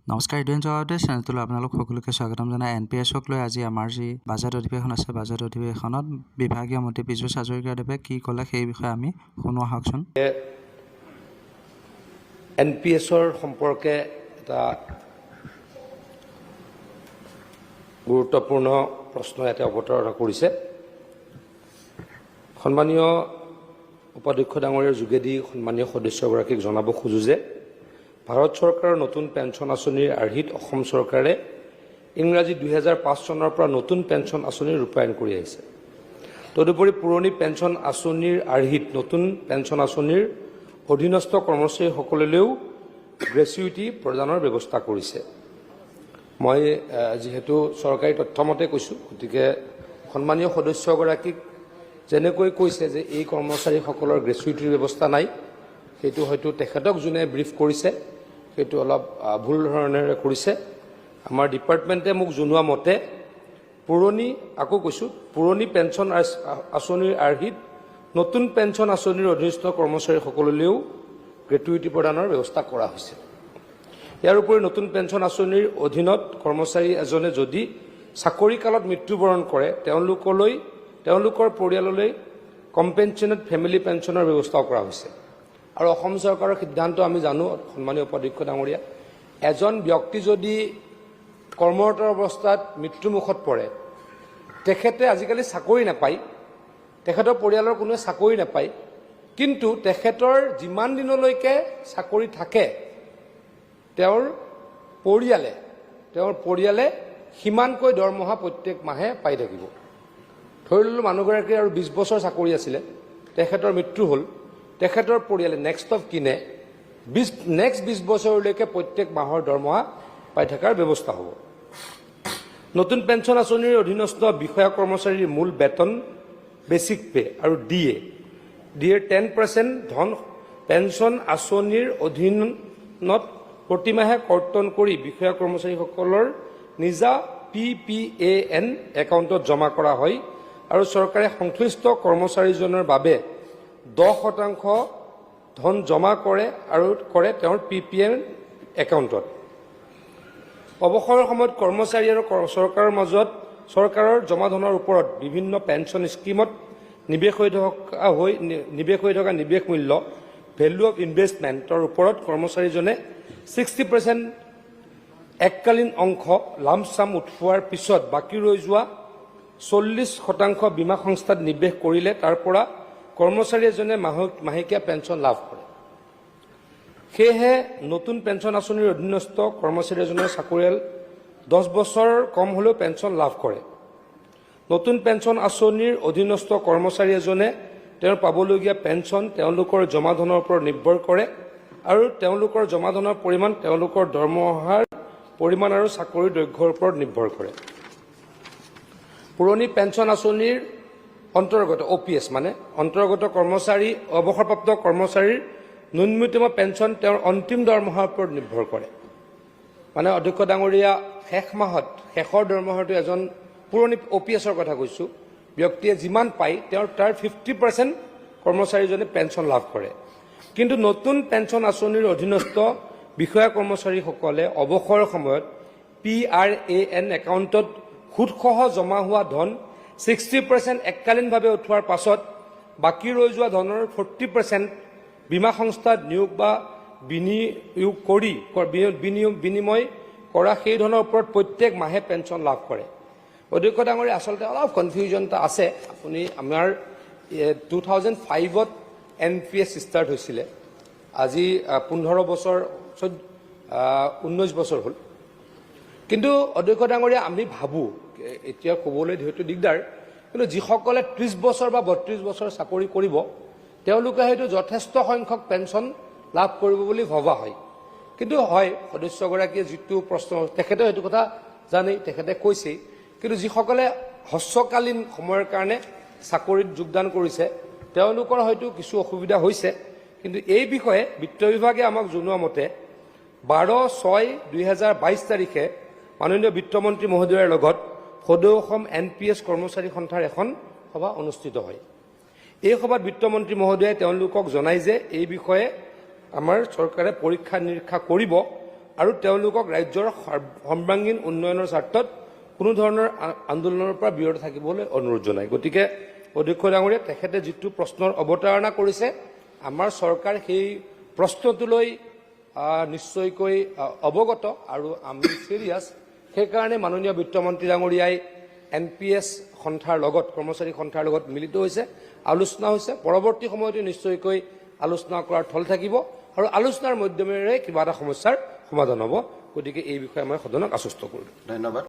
নমস্কাৰ ইডেন জগতে চেনেলটোলৈ আপোনালোক সকলোকে স্বাগতম জনাই এনপিএছক লৈ আজি আমাৰ যি বাজেট অধিৱেশন আছে বাজেট অধিৱেশনত বিভাগীয় মন্ত্ৰী পীযুষ হাজৰিকাদেৱে কি ক'লে সেই বিষয়ে আমি শুনো আহকচোন। এনপিএছৰ সম্পৰ্কে এটা গুৰুত্বপূৰ্ণ প্ৰশ্ন ইয়াতে অৱতাৰণা কৰিছে। সন্মানীয় উপাধ্যক্ষ ডাঙৰীয়াৰ যোগেদি সন্মানীয় সদস্যগৰাকীক জনাব খোজো যে ভাৰত চৰকাৰৰ নতুন পেঞ্চন আঁচনিৰ আৰ্হিত অসম চৰকাৰে ইংৰাজী 2005 চনৰ পৰা নতুন পেঞ্চন আঁচনি ৰূপায়ণ কৰি আহিছে। তদুপৰি পুৰণি পেঞ্চন আঁচনিৰ আৰ্হিত নতুন পেঞ্চন আঁচনিৰ অধীনস্থ কৰ্মচাৰীসকললৈও গ্ৰেচুইটি প্ৰদানৰ ব্যৱস্থা কৰিছে। মই যিহেতু চৰকাৰী তথ্যমতে কৈছোঁ, গতিকে সন্মানীয় সদস্যগৰাকীক যেনেকৈ কৈছে যে এই কৰ্মচাৰীসকলৰ গ্ৰেচুইটিৰ ব্যৱস্থা নাই, সেইটো হয়তো তেখেতক যোনে ব্ৰিফ কৰিছে সেইটো অলপ ভুল ধৰণেৰে কৰিছে। আমাৰ ডিপাৰ্টমেণ্টে মোক জনোৱা মতে পুৰণি পেঞ্চন আঁচনিৰ আৰ্হিত নতুন পেঞ্চন আঁচনিৰ অধীনস্থ কৰ্মচাৰীসকললৈও গ্ৰেচুইটি প্ৰদানৰ ব্যৱস্থা কৰা হৈছে। ইয়াৰ উপৰি নতুন পেঞ্চন আঁচনিৰ অধীনত কৰ্মচাৰী এজনে যদি চাকৰি কালত মৃত্যুবৰণ কৰে তেওঁলোকৰ পৰিয়াললৈ কম্পেনচেটেড ফেমিলি পেঞ্চনৰ ব্যৱস্থাও কৰা হৈছে। আৰু অসম চৰকাৰৰ সিদ্ধান্ত আমি জানো, সন্মানীয় উপাধ্যক্ষ ডাঙৰীয়া, এজন ব্যক্তি যদি কৰ্মৰত অৱস্থাত মৃত্যুমুখত পৰে, তেখেতে আজিকালি চাকৰি নাপায়, তেখেতৰ পৰিয়ালৰ কোনোৱে চাকৰি নাপায়, কিন্তু তেখেতৰ যিমান দিনলৈকে চাকৰি থাকে তেওঁৰ পৰিয়ালে সিমানকৈ দৰমহা প্ৰত্যেক মাহে পাই থাকিব। ধৰি ললোঁ মানুহগৰাকীৰ আৰু 20 বছৰ চাকৰি আছিলে, তেখেতৰ মৃত্যু হ'ল, তেখেতৰ পৰিয়ালে নেক্সট অফ কিনে 20 বছৰলৈকে প্ৰত্যেক মাহৰ দৰমহা পাই থকাৰ ব্যৱস্থা হ'ব। নতুন পেঞ্চন আঁচনিৰ অধীনস্থ বিষয়া কৰ্মচাৰীৰ মূল বেতন, বেচিক পে আৰু ডিএৰ 10% ধন পেঞ্চন আঁচনিৰ অধীনত প্ৰতিমাহে কৰ্তন কৰি বিষয়া কৰ্মচাৰীসকলৰ নিজা PPAN একাউণ্টত জমা কৰা হয় আৰু চৰকাৰে সংশ্লিষ্ট কৰ্মচাৰীজনৰ বাবে 10% ধন জমা কৰে তেওঁৰ PPAN একাউণ্টত। অৱসৰৰ সময়ত কৰ্মচাৰী আৰু চৰকাৰৰ মাজত চৰকাৰৰ জমা ধনৰ ওপৰত বিভিন্ন পেঞ্চন স্কিমত নিৱেশ হৈ থকা নিৱেশ মূল্য ভেলু অফ ইনভেষ্টমেণ্টৰ ওপৰত কৰ্মচাৰীজনে 60% এককালীন অংশ লাম্পছাম উঠোৱাৰ পিছত বাকী ৰৈ যোৱা 40% বীমা সংস্থাত নিৱেশ কৰিলে তাৰ পৰা কৰ্মচাৰী এজনে মাহেকীয়া পেঞ্চন লাভ কৰে। সেয়েহে নতুন পেঞ্চন আঁচনিৰ অধীনস্থ কৰ্মচাৰী এজনে চাকৰিয়াল 10 বছৰ কম হ'লেও পেঞ্চন লাভ কৰে। নতুন পেঞ্চন আঁচনিৰ অধীনস্থ কৰ্মচাৰী এজনে তেওঁৰ পাবলগীয়া পেঞ্চন তেওঁলোকৰ জমা ধনৰ ওপৰত নিৰ্ভৰ কৰে আৰু তেওঁলোকৰ জমা ধনৰ পৰিমাণ তেওঁলোকৰ দৰমহাৰ পৰিমাণ আৰু চাকৰিৰ দৈৰ্ঘ্যৰ ওপৰত নিৰ্ভৰ কৰে। পুৰণি পেঞ্চন আঁচনিৰ অন্তৰ্গত OPS অন্তৰ্গত কৰ্মচাৰী অৱসৰপ্ৰাপ্ত কৰ্মচাৰীৰ ন্যূনতম পেঞ্চন তেওঁৰ অন্তিম দৰমহাৰ ওপৰত নিৰ্ভৰ কৰে। অধ্যক্ষ ডাঙৰীয়া শেষৰ দৰমহাটো এজন পুৰণি OPSৰ কথা কৈছোঁ, ব্যক্তিয়ে যিমান পায় তাৰ 50% কৰ্মচাৰীজনে পেঞ্চন লাভ কৰে। কিন্তু নতুন পেঞ্চন আঁচনিৰ অধীনস্থ বিষয়া কৰ্মচাৰীসকলে অৱসৰৰ সময়ত PRAN একাউণ্টত সুদসহ জমা হোৱা ধন 60% এককালীনভাৱে উঠোৱাৰ পাছত বাকী ৰৈ যোৱা ধনৰ 40% বীমা সংস্থাত নিয়োগ বা বিনিময় কৰা সেই ধনৰ ওপৰত প্ৰত্যেক মাহে পেঞ্চন লাভ কৰে। অধ্যক্ষ ডাঙৰীয়া, আচলতে অলপ কনফিউজন এটা আছে। আমাৰ 2005ত NPS ষ্টাৰ্ট হৈছিলে, আজি 19 বছৰ হ'ল। কিন্তু অধ্যক্ষ ডাঙৰীয়া, আমি ভাবোঁ, এতিয়া ক'বলৈ হয়তো দিগদাৰ, কিন্তু যিসকলে 30 বছৰ বা 32 বছৰ চাকৰি কৰিব তেওঁলোকে হয়তো যথেষ্ট সংখ্যক পেঞ্চন লাভ কৰিব বুলি ভবা হয়। কিন্তু হয়, সদস্যগৰাকীয়ে যিটো প্ৰশ্ন, তেখেতে সেইটো কথা জানেই, তেখেতে কৈছেই, কিন্তু যিসকলে হ্ৰস্বকালীন সময়ৰ কাৰণে চাকৰিত যোগদান কৰিছে তেওঁলোকৰ হয়তো কিছু অসুবিধা হৈছে। কিন্তু এই বিষয়ে বিত্ত বিভাগে আমাক জনোৱা মতে 12/6/2022 তাৰিখে মাননীয় বিত্তমন্ত্ৰী মহোদয়ৰ লগত সদৌ অসম NPS কৰ্মচাৰী সন্থাৰ এখন সভা অনুষ্ঠিত হয়। এই সভাত বিত্তমন্ত্ৰী মহোদয়ে তেওঁলোকক জনায় যে এই বিষয়ে আমাৰ চৰকাৰে পৰীক্ষা নিৰীক্ষা কৰিব আৰু তেওঁলোকক ৰাজ্যৰ সৰ্বাংগীন উন্নয়নৰ স্বাৰ্থত কোনো ধৰণৰ আন্দোলনৰ পৰা বিৰত থাকিবলৈ অনুৰোধ জনায়। গতিকে অধ্যক্ষ ডাঙৰীয়া, তেখেতে যিটো প্ৰশ্নৰ অৱতাৰণা কৰিছে, আমাৰ চৰকাৰ সেই প্ৰশ্নটোলৈ নিশ্চয়কৈ অৱগত আৰু আমি চিৰিয়াছ। সেইকাৰণে মাননীয় বিত্তমন্ত্ৰী ডাঙৰীয়াই NPS সন্থাৰ লগত, কৰ্মচাৰী সন্থাৰ লগত মিলিত হৈছে, আলোচনা হৈছে। পৰৱৰ্তী সময়তো নিশ্চয়কৈ আলোচনা কৰাৰ থল থাকিব আৰু আলোচনাৰ মাধ্যমেৰে কিবা এটা সমস্যাৰ সমাধান হ'ব। গতিকে এই বিষয়ে মই সদনক আশ্বস্ত কৰিলোঁ। ধন্যবাদ।